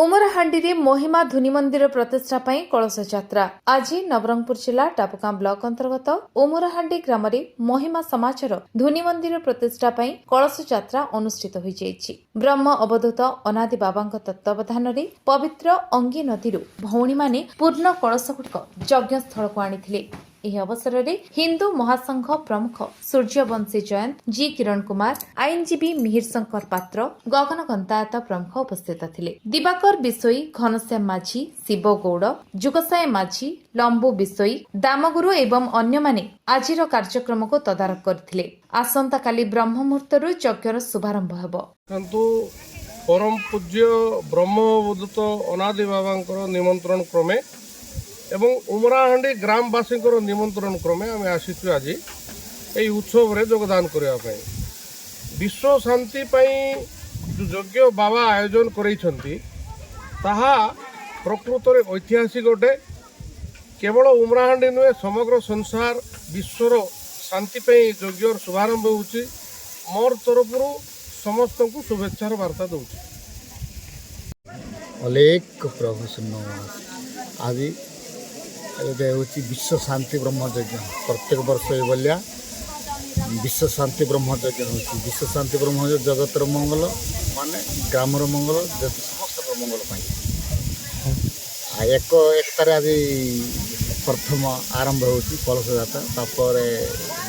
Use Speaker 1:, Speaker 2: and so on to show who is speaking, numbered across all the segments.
Speaker 1: उमराहांडी महिमा धुनी मंदिर प्रतिष्ठा कलश यात्रा आज नवरंगपुर जिला टापुगां ब्लॉक अंतर्गत उमराहांडी ग्राम महिमा समाजर धुनी मंदिर प्रतिष्ठा कलश यात्रा अनुष्ठित हो ब्रह्म अवधूत अनादि बाबा तत्वावधान पवित्र अंगी नदी भौणी माने पूर्ण कलश गुड़िक यज्ञस्थल को आनी ଏହି ଅବସରରେ ହିନ୍ଦୁ ମହାସଂଘ ପ୍ରମୁଖ ସୂର୍ଯ୍ୟବଂଶୀ ଜୟନ୍ତ ଜି କିରଣ କୁମାର ଆଇନଜୀବୀ ମିହିର ଶଙ୍କର ପାତ୍ର ଗଗନ ଗନ୍ତାୟତ ପ୍ରମୁଖ ଉପସ୍ଥିତ ଥିଲେ। ଦିବାକର ବିଶୋଇ, ଘନଶ୍ୟାମ ମାଝୀ, ଶିବ ଗୌଡ଼, ଯୁଗସାଏ ମାଝୀ, ଲମ୍ବୁ ବିଶୋଇ, ଦାମଗୁରୁ ଏବଂ ଅନ୍ୟମାନେ ଆଜିର କାର୍ଯ୍ୟକ୍ରମକୁ ତଦାରଖ କରିଥିଲେ। ଆସନ୍ତାକାଲି ବ୍ରହ୍ମ ମୁହୂର୍ତ୍ତରୁ ଯଜ୍ଞର ଶୁଭାରମ୍ଭ ହେବ।
Speaker 2: परम पूज्य ब्रह्मवदूत अनादि बाबांकर निमंत्रण क्रमे एवं उमराहांडी ग्रामवासी निमंत्रण क्रमे आम आसीचु आज यही उत्सव रे योगदान करने विश्व शांति जो यज्ञ बाबा आयोजन करैछंती ताहा प्रकृत ऐतिहासिक गोटे केवल उमराहांडी नुहे समग्र संसार विश्वर शांति यज्ञ शुभारंभ होउची मोर तरफ समस्त को शुभेच्छार वार्ता दूसरी
Speaker 3: अलेख प्रभु आज विश्व शांति ब्रह्मयज्ञ प्रत्येक वर्ष ये विश्व शांति ब्रह्मयज्ञ हो विश्व शांति ब्रह्मयज्ञ जगतर मंगल माने ग्रामर मंगल समस्त मंगल एकतार आज प्रथम आरंभ हो कलश यात्रा तापर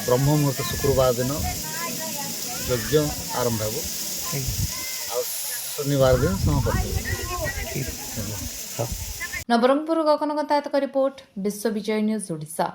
Speaker 3: ब्रह्म मुहूर्त शुक्रवार दिन यज्ञ आरंभ हो शनिवार दिन समापन।
Speaker 1: नवरंगपुर गगन गंतायत रिपोर्ट विश्व विजय न्यूज ओडिशा।